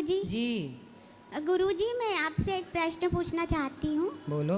गुरुजी। जी गुरुजी, मैं आपसे एक प्रश्न पूछना चाहती हूँ। बोलो।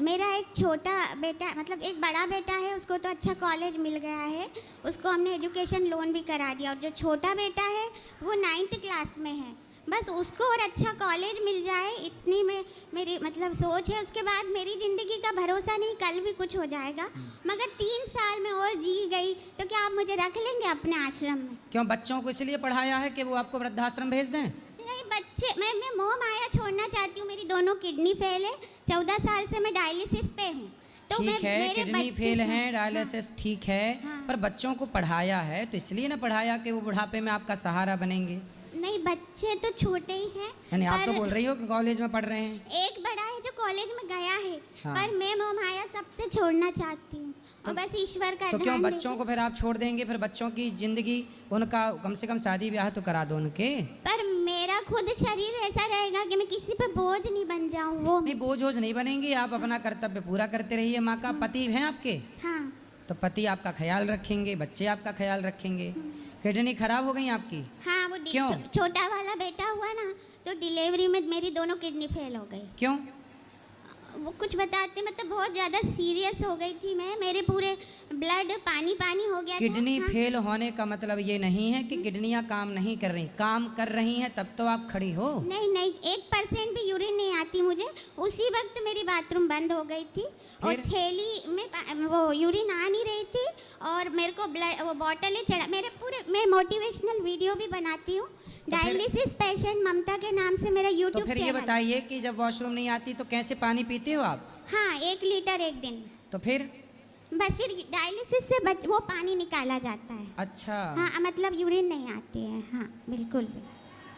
मेरा एक छोटा बेटा, मतलब एक बड़ा बेटा है, उसको तो अच्छा कॉलेज मिल गया है, उसको हमने एजुकेशन लोन भी करा दिया। और जो छोटा बेटा है वो 9th क्लास में है। बस उसको और अच्छा कॉलेज मिल जाए, इतनी में मेरी मतलब सोच है। उसके बाद मेरी ज़िंदगी का भरोसा नहीं, कल भी कुछ हो जाएगा। मगर 3 साल में और जी गई तो क्या आप मुझे रख लेंगे अपने आश्रम में? क्यों, बच्चों को इसलिए पढ़ाया है कि वो आपको वृद्धाश्रम भेज दें? नहीं बच्चे, मैं मोह माया छोड़ना चाहती हूँ। मेरी दोनों किडनी फेल है, 14 साल से मैं डायलिसिस पे हूँ। तो ठीक है, किडनी फेल है, डायलिसिस हाँ, ठीक है। हाँ। पर बच्चों को पढ़ाया है तो इसलिए ना पढ़ाया कि वो बुढ़ापे में आपका सहारा बनेंगे। नहीं, बच्चे तो छोटे ही हैं। यानी आप तो बोल रही हो कि कॉलेज में पढ़ रहे हैं। एक बड़ा है जो कॉलेज में गया है। हाँ। पर मैं मोह माया सबसे छोड़ना चाहती हूँ और बस ईश्वर का तो क्यों ध्यान बच्चों को फिर आप छोड़ देंगे? फिर बच्चों की जिंदगी, उनका कम से कम शादी ब्याह तो करा दो उनके। पर मेरा खुद शरीर ऐसा रहेगा कि मैं किसी पे बोझ नहीं बन जाऊँ। वो नहीं, बोझ ओझ नहीं बनेंगी, आप अपना कर्तव्य पूरा करते रहिए। माँ का पति हैं आपके, हाँ। तो पति आपका ख्याल रखेंगे, बच्चे आपका ख्याल रखेंगे। किडनी खराब हो गई आपकी? हाँ, वो क्यों? छोटा वाला बेटा हुआ ना, तो डिलीवरी में मेरी दोनों किडनी फेल हो गई। क्यों? वो कुछ बताते, मतलब बहुत ज़्यादा सीरियस हो गई थी मैं, मेरे पूरे ब्लड पानी पानी हो गया किडनी था। हाँ। फेल होने का मतलब ये नहीं है कि किडनियां काम नहीं कर रही, काम कर रही हैं तब तो आप खड़ी हो। नहीं नहीं, 1% भी यूरिन नहीं आती मुझे। उसी वक्त मेरी बाथरूम बंद हो गई थी और थैली में वो यूरिन आ नहीं रही थी और मेरे को ब्लड वो बॉटल ही चढ़ा। मेरे पूरे, मैं मोटिवेशनल वीडियो भी बनाती हूँ। डायलिसिस पेशेंट ममता के नाम से मेरा यूट्यूब तो फिर ये बताइए कि जब वॉशरूम नहीं आती तो कैसे पानी पीते हो आप? हाँ, 1 लीटर एक दिन। तो फिर बस फिर डायलिसिस से वो पानी निकाला जाता है। अच्छा। हाँ, मतलब यूरिन नहीं आती है। हाँ बिल्कुल भी।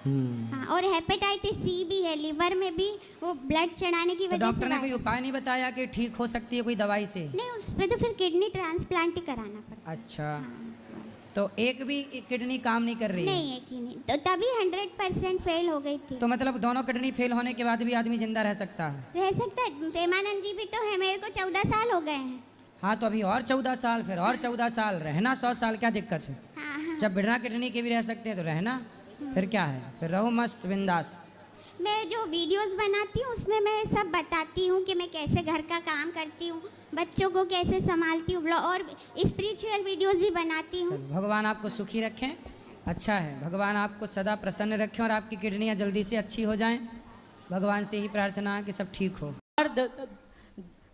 हाँ, और हेपेटाइटिस सी भी है, लीवर में भी वो ब्लड चढ़ाने की तो वजह से। डॉक्टर ने कोई उपाय नहीं बताया कि ठीक हो सकती है कोई दवाई से? नहीं, उस पे तो फिर किडनी ट्रांसप्लांट ही कराना पड़ता। अच्छा। हाँ। तो एक भी किडनी काम नहीं कर रही है? नहीं, एक ही नहीं, तो तभी 100% फेल हो गई थी। तो मतलब दोनों किडनी फेल होने के बाद भी आदमी जिंदा रह सकता है? रह सकता है। प्रेमानंद जी भी तो है, मेरे को 14 साल हो गए हैं। हाँ, तो अभी और 14 साल, फिर और 14 साल रहना, 100 साल, क्या दिक्कत है? हाँ हाँ। जब बिना किडनी के भी रह सकते हैं तो रहना, फिर क्या है, फिर रहो मस्त बिंदास। मैं जो वीडियोस बनाती हूँ उसमें मैं सब बताती हूँ कि मैं कैसे घर का काम करती हूँ, बच्चों को कैसे संभालती हूँ, और स्पिरिचुअल वीडियोस भी बनाती हूँ। चलो, भगवान आपको सुखी रखें। अच्छा है, भगवान आपको सदा प्रसन्न रखें और आपकी किडनियाँ जल्दी से अच्छी हो जाएं। भगवान से ही प्रार्थना है कि सब ठीक हो।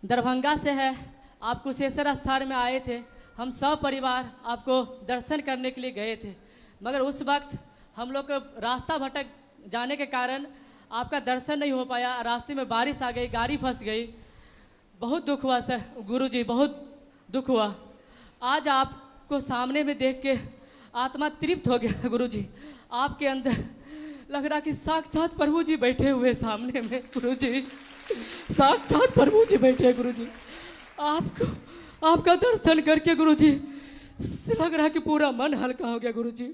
दरभंगा से है, आप कुशेश्वर स्थान में आए थे। हम सब परिवार आपको दर्शन करने के लिए गए थे, मगर उस वक्त हम लोग को रास्ता भटक जाने के कारण आपका दर्शन नहीं हो पाया। रास्ते में बारिश आ गई, गाड़ी फंस गई, बहुत दुख हुआ सर गुरुजी, बहुत दुख हुआ। आज आपको सामने में देख के आत्मा तृप्त हो गया गुरुजी। आपके अंदर लग रहा कि साक्षात प्रभु जी बैठे हुए सामने में गुरुजी, साक्षात प्रभु जी बैठे हैं गुरुजी। आपको आपका दर्शन करके गुरुजी लग रहा कि पूरा मन हल्का हो गया गुरुजी,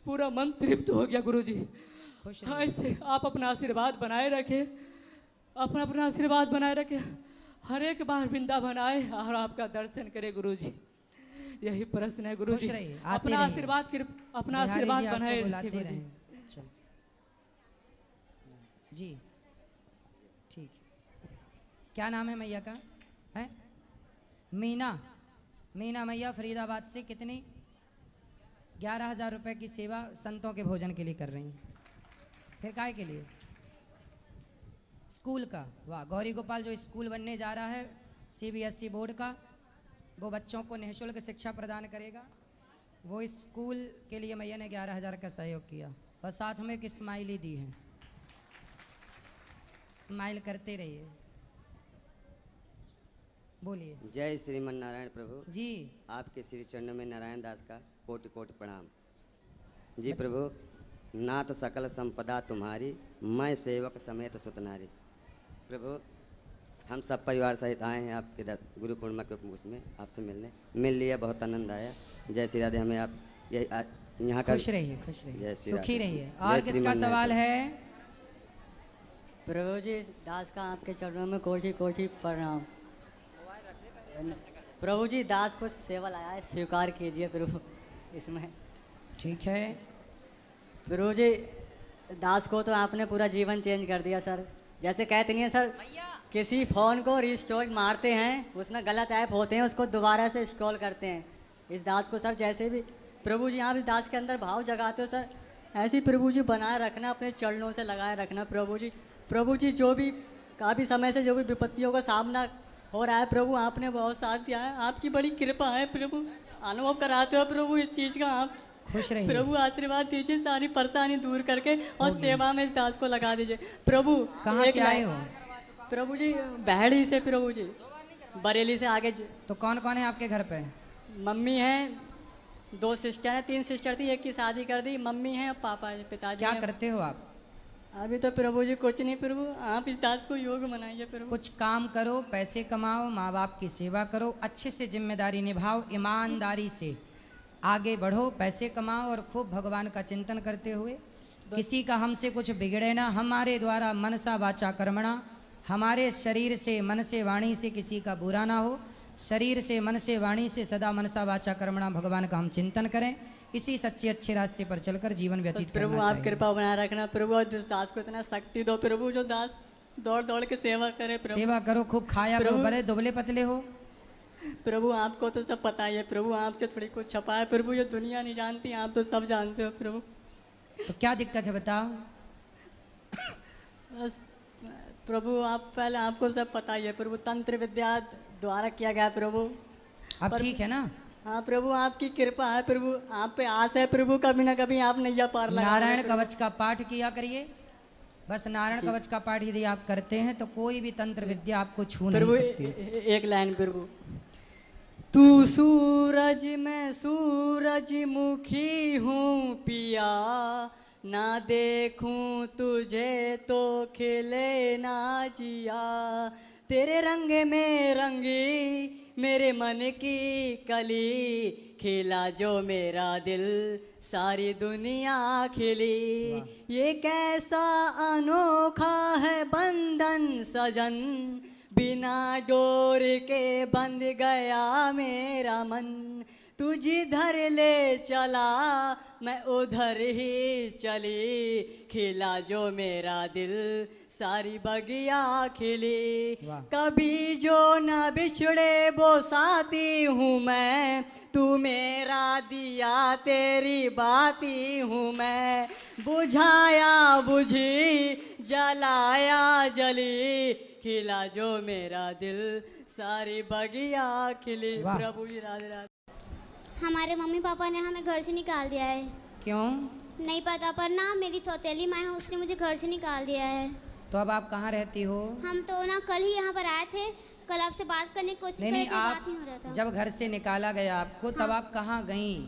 पूरा मन तृप्त हो गया गुरुजी। ऐसे आप अपना आशीर्वाद बनाए रखें, अपना अपना आशीर्वाद बनाए रखें। हर एक बार वृंदावन आए और आपका दर्शन करे गुरुजी, यही प्रश्न है गुरुजी। अपना आशीर्वाद बनाए रखें गुरुजी। जी ठीक। क्या नाम है मैया का? है मीना। मीना मैया फरीदाबाद से। कितनी? 11,000 रुपये की सेवा संतों के भोजन के लिए कर रही हैं। फिर काय के लिए? स्कूल का। वाह, गौरी गोपाल जो स्कूल बनने जा रहा है CBSE बोर्ड का, वो बच्चों को निःशुल्क शिक्षा प्रदान करेगा। वो स्कूल के लिए मैया ने 11,000 का सहयोग किया और साथ में एक स्माइली दी है। स्माइल करते रहिए। बोलिए। जय श्रीमन नारायण प्रभु जी। आपके श्री चरणों में नारायण दास का कोटि कोटि प्रणाम। जी प्रभु, नाथ सकल संपदा तुम्हारी, मैं सेवक समेत सुतनारी। प्रभु, हम सब परिवार सहित आए हैं आपके गुरु पूर्णिमा के उसमें आपसे मिल लिया, बहुत आनंद आया। जय श्री राधे। हमें आप यहाँ का खुश रहिए, खुश रहिए, सुखी रहिए। और किसका सवाल है? प्रभु जी, दास का आपके चरणों में कोटि कोटि प्रणाम। प्रभु जी, दास को सेवा लाया है, स्वीकार कीजिए प्रभु इसमें। ठीक है प्रभु जी, दास को तो आपने पूरा जीवन चेंज कर दिया सर। जैसे कहते नहीं है सर, किसी फ़ोन को रिस्टोर मारते हैं, उसमें गलत ऐप होते हैं, उसको दोबारा से इंस्टॉल करते हैं। इस दास को सर जैसे भी प्रभु जी आप इस दास के अंदर भाव जगाते हो सर, ऐसे ही प्रभु जी बनाए रखना, अपने चरणों से लगाए रखना प्रभु जी। प्रभु जी जो भी काफ़ी समय से जो भी विपत्तियों का सामना हो रहा है प्रभु, आपने बहुत साथ दिया है, आपकी बड़ी कृपा है प्रभु। अनुभव कराते हो प्रभु इस चीज़ का आप। खुश रहिए। प्रभु आशीर्वाद दीजिए, सारी परेशानी दूर करके और सेवा में इस दास को लगा दीजिए प्रभु। कहाँ एक से आए लाइन- हो? प्रभु जी बहड़ी से प्रभु जी, बरेली से आगे तो कौन कौन है आपके घर पे? मम्मी हैं, 2 सिस्टर हैं, 3 सिस्टर थी, एक की शादी कर दी, मम्मी हैं और पापा है, पिताजी क्या हैं। करते हो आप? अभी तो प्रभु जी कुछ नहीं प्रभु, आप इस दास को योग बनाइए प्रभु। कुछ काम करो, पैसे कमाओ, माँ बाप की सेवा करो, अच्छे से जिम्मेदारी निभाओ, ईमानदारी से आगे बढ़ो, पैसे कमाओ और खूब भगवान का चिंतन करते हुए किसी का हमसे कुछ बिगड़े ना। हमारे द्वारा मनसा वाचा कर्मणा, हमारे शरीर से मन से वाणी से किसी का बुरा ना हो। शरीर से मन से वाणी से सदा मनसा वाचा कर्मणा भगवान का हम चिंतन करें। इसी सच्चे अच्छे रास्ते पर चलकर जीवन व्यतीत प्रभु करना आप चाहिए। कृपा बनाए रखना प्रभु, और इस दास को इतना शक्ति दो प्रभु, जो दास दौड़ दौड़ के सेवा करे प्रभु। सेवा करो, खूब खाया करो, बड़े दुबले पतले हो। प्रभु आपको तो सब पता ही है प्रभु, आपसे थोड़ी कुछ छपा है प्रभु, ये दुनिया नहीं जानती, आप तो सब जानते हो प्रभु। तो क्या दिक्कत है बताओ? बस प्रभु आप पहले, आपको सब पता ही है प्रभु, तंत्र विद्या द्वारा किया गया प्रभु। अब ठीक है ना? हाँ प्रभु आपकी कृपा है प्रभु, आप पे आस है प्रभु, कभी ना कभी आप नैया पार लगा नारायण कवच का पाठ किया करिए। बस नारायण कवच का पाठ यदि आप करते हैं तो कोई भी तंत्र विद्या आपको छू नहीं प्रभु। सकती। एक लाइन प्रभु, तू सूरज मैं सूरजमुखी हूँ पिया, ना देखूं तुझे तो खिले ना जिया, तेरे रंग में रंगी मेरे मन की कली, खिला जो मेरा दिल सारी दुनिया खिली, ये कैसा अनोखा है बंधन सजन, बिना डोर के बंध गया मेरा मन, तू जिधर ले चला मैं उधर ही चली, खिला जो मेरा दिल सारी बगिया खिली, वाह। कभी जो न बिछड़े वो साथी हूँ मैं, तू मेरा दिया तेरी बाती हूँ मैं, बुझाया बुझी जलाया जली, खिला जो मेरा दिल सारी बगिया खिली। वाह। प्रभु जी राधे राधे। हमारे मम्मी पापा ने हमें घर से निकाल दिया है। क्यों? नहीं पता, पर ना मेरी सौतेली माँ है, उसने मुझे घर से निकाल दिया है। तो अब आप कहाँ रहती हो? हम तो ना कल ही यहाँ पर आए थे, कल आपसे बात करने की कोशिश नहीं कर नहीं, रहे थे, बात आप नहीं हो रहा था। जब घर से निकाला गया आपको तब हाँ। आप कहाँ गईं?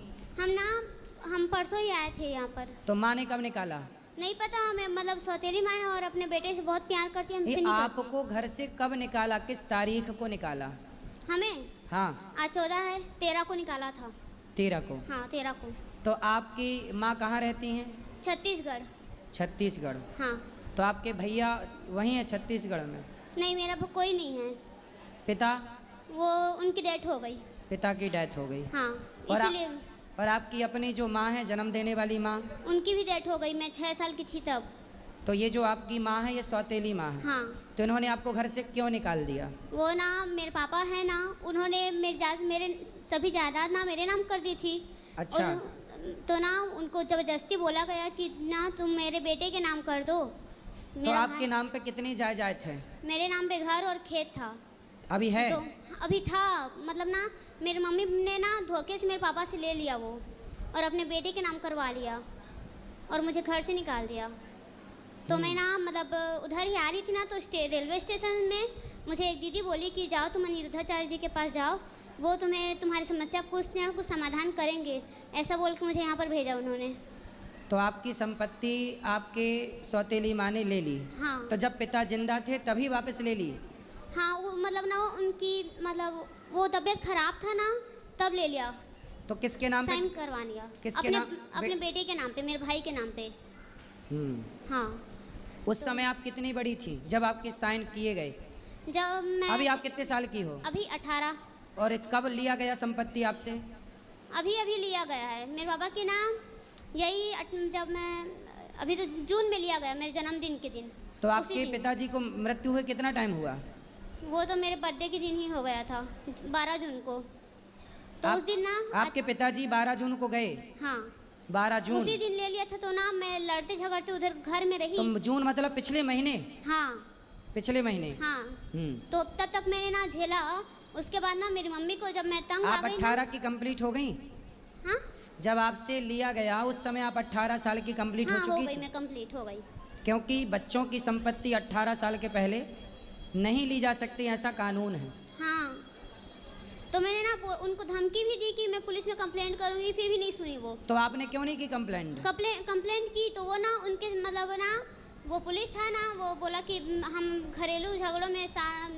हम परसों ही आए थे यहाँ पर। तो माँ ने कब निकाला? नहीं पता हमें, मतलब सौतेली माँ है और अपने बेटे से बहुत प्यार करती है, हमसे ये नहीं करती। आपको घर से कब निकाला, किस तारीख को निकाला? हमें हाँ, आज 14 है, 13 को निकाला था। 13 को। हाँ 13 को। तो आपकी माँ कहाँ रहती हैं? छत्तीसगढ़। छत्तीसगढ़। हाँ। तो आपके भैया वहीं हैं छत्तीसगढ़ में? नहीं, मेरा कोई नहीं है। पिता? वो उनकी डेथ हो गई। पिता की डेथ हो गई। हाँ और इसीलिए। और आपकी अपनी जो माँ है, जन्म देने वाली माँ, उनकी भी डेथ हो गई, मैं 6 साल की थी तब। तो ये जो आपकी माँ है ये सौतेली माँ है। हाँ। तो इन्होंने आपको घर से क्यों निकाल दिया? वो ना मेरे पापा है ना, उन्होंने मेरे सभी जायदाद ना मेरे नाम कर दी थी। अच्छा। और तो ना उनको ज़बरदस्ती बोला गया कि ना तुम मेरे बेटे के नाम कर दो। तो आपके नाम पे कितनी जायदाद है? मेरे नाम पे घर और खेत था। अभी है? तो अभी था, मतलब ना मेरी मम्मी ने ना धोखे से मेरे पापा से ले लिया वो, और अपने बेटे के नाम करवा लिया और मुझे घर से निकाल दिया। तो मैं ना मतलब उधर ही आ रही थी ना, तो रेलवे स्टेशन में मुझे एक दीदी बोली कि जाओ तुम अनिरुद्धाचार्य जी के पास जाओ, वो तुम्हें तुम्हारी समस्या कुछ न कुछ समाधान करेंगे, ऐसा बोल के मुझे यहाँ पर भेजा उन्होंने। तो आपकी संपत्ति आपके सौतेली माँ ने ले ली? हाँ। तो जब पिता जिंदा थे तभी वापस ले ली? हाँ, वो मतलब ना उनकी मतलब वो तबीयत खराब था ना, तब ले लिया। तो किसके नाम पे? साइन करवा लिया। किसके अपने नाम? अपने बेटे के नाम पे, मेरे भाई के नाम पे। हाँ। उस समय आप कितनी बड़ी थी जब आपके साइन किए गए? जब मैं अभी आप कितने साल की हो? अभी 18। और कब लिया गया संपत्ति आपसे? अभी लिया गया है मेरे पापा के नाम, यही जब मैं अभी तो जून में लिया गया, मेरे जन्मदिन के दिन। तो उसी आपके दिन। पिताजी को मृत्यु हुए कितना टाइम हुआ? वो तो मेरे बर्थडे के दिन ही हो गया था, 12 जून को। तो उस दिन ना आपके पिताजी 12 जून को गए? हाँ 12 जून। उसी दिन ले लिया था। तो ना मैं लड़ते झगड़ते उधर घर में रही। तो जून मतलब पिछले महीने? हाँ पिछले महीने। हाँ। हम्म। तो तब तक मैंने ना झेला। उसके बाद ना मेरी मम्मी को जब मैं तंग आ आप गई ना। 18 की कंप्लीट हो गई? हाँ जब आपसे लिया गया उस समय आप 18 साल की कंप्लीट हाँ हो हो चुकी गई, थी? मैं कंप्लीट हो गई। क्योंकि बच्चों की संपत्ति 18 साल के पहले नहीं ली जा सकती, ऐसा कानून है। हाँ तो मैंने ना उनको धमकी भी दी कि मैं पुलिस में कंप्लेंट करूंगी, फिर भी नहीं सुनी वो। तो आपने क्यों नहीं की कंप्लेंट? कंप्लेंट की तो वो ना उनके मतलब ना वो पुलिस था ना, वो बोला कि हम घरेलू झगड़ों में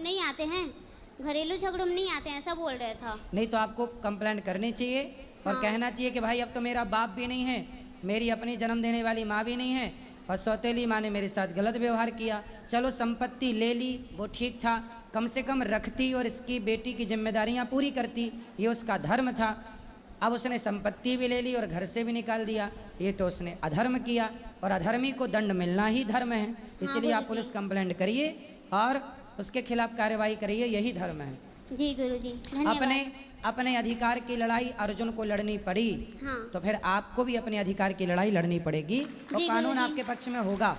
नहीं आते हैं, घरेलू झगड़ों में नहीं आते हैं, ऐसा बोल रहे था। नहीं तो आपको कंप्लेंट करनी चाहिए और हाँ। कहना चाहिए कि भाई अब तो मेरा बाप भी नहीं है, मेरी अपनी जन्म देने वाली माँ भी नहीं है और सौतेली माँ ने मेरे साथ गलत व्यवहार किया। चलो संपत्ति ले ली, वो ठीक था, कम से कम रखती और इसकी बेटी की जिम्मेदारियाँ पूरी करती, ये उसका धर्म था। अब उसने संपत्ति भी ले ली और घर से भी निकाल दिया, ये तो उसने अधर्म किया और अधर्मी को दंड मिलना ही धर्म है। इसलिए आप पुलिस कंप्लेंट करिए और उसके खिलाफ कार्रवाई करिए, यही धर्म है। जी गुरुजी धन्यवाद। अपने अधिकार की लड़ाई अर्जुन को लड़नी पड़ी, हाँ तो फिर आपको भी अपने अधिकार की लड़ाई लड़नी पड़ेगी और जी कानून गुरुजी। आपके पक्ष में होगा।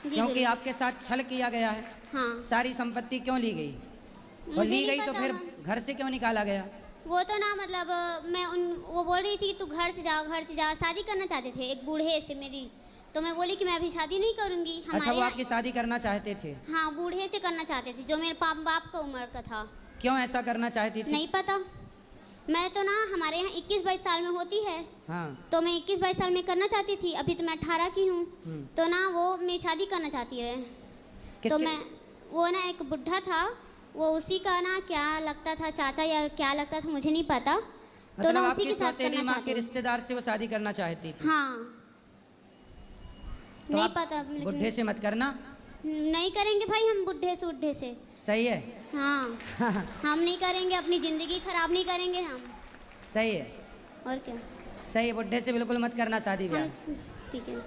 जी क्योंकि गुरुजी। आपके साथ छल किया गया है। हाँ सारी संपत्ति क्यों ली गई? और मुझे ली नहीं गई तो पता फिर है। घर से क्यों निकाला गया? वो तो ना मतलब मैं वो बोल रही थी कि तू घर से जा, शादी करना चाहते थे एक बूढ़े से मेरी। तो मैं बोली कि मैं अभी शादी नहीं करूंगी। अच्छा, वो यहाँ- आपकी शादी करना चाहते थे? हाँ बूढ़े से करना चाहते थे जो मेरे बाप का उम्र का था। क्यों ऐसा करना चाहती थी? नहीं पता। मैं तो ना हमारे यहाँ 21-22 साल में होती है, हाँ। तो मैं 21-22 साल में करना चाहती थी। अभी तो मैं 18 की हूँ। तो ना वो मेरी शादी करना चाहती है। तो किसके? मैं वो ना एक बुढ़ा था, वो उसी का ना क्या लगता था, चाचा या क्या लगता था मुझे नहीं पता। तो मतलब ना उसी आपकी के साथ सौतेली करना माँ के चाहती हूँ। रिश्तेदार से वो शादी करना चाहती थी? हाँ तो नहीं आप पता लेकिन- बुढ़े से मत करना। नहीं करेंगे भाई हम बुढ़े से उड्ढे से। सही है। हाँ हम नहीं करेंगे, अपनी ज़िंदगी खराब नहीं करेंगे हम। सही है, और क्या। सही है, बुढ़े से बिल्कुल मत करना शादी ब्याह। हम ठीक है।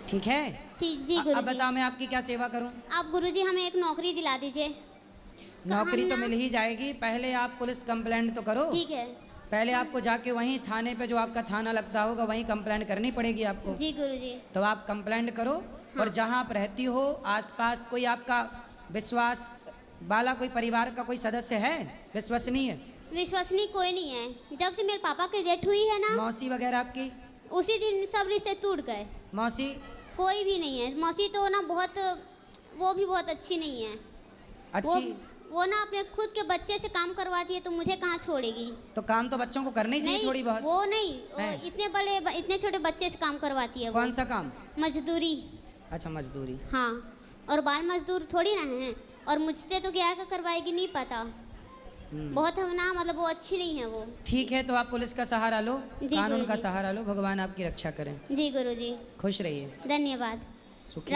ठीक है? ठीक जी अब गुरुजी। बताओ मैं आपकी क्या सेवा करूं? आप गुरुजी हमें एक नौकरी दिला दीजिए। नौकरी हम तो ना- मिल ही जाएगी, पहले आप पुलिस कंप्लेंट तो करो। ठीक है पहले आपको जाके वहीं थाने पे जो आपका थाना लगता होगा वहीं कंप्लेंट करनी पड़ेगी आपको। जी गुरुजी। तो आप कंप्लेंट करो और जहां आप रहती हो आसपास कोई आपका विश्वास वाला कोई परिवार का कोई सदस्य है विश्वसनीय? विश्वसनीय कोई नहीं है। जब से मेरे पापा की डेथ हुई है ना, मौसी वगैरह आपकी? उसी दिन सब रिश्ते टूट गए। मौसी? कोई भी नहीं है। मौसी तो ना बहुत, वो भी बहुत अच्छी नहीं है। अच्छी? वो ना अपने खुद के बच्चे से काम करवाती है, तो मुझे कहाँ छोड़ेगी। तो काम तो बच्चों को करनी चाहिए नहीं थोड़ी बहुत। वो नहीं, वो हैं? इतने छोटे बच्चे से काम करवाती है वो। कौन सा काम? मजदूरी। अच्छा, मजदूरी। हाँ और बाल मजदूर थोड़ी ना हैं। और मुझसे तो क्या करवाएगी नहीं पता। बहुत हम ना मतलब वो अच्छी नहीं है वो। ठीक है, तो आप पुलिस का सहारा लो, जी कानून का गुरुजी। सहारा लो, भगवान आपकी रक्षा करें। जी गुरुजी खुश रहिए। धन्यवाद। सुखी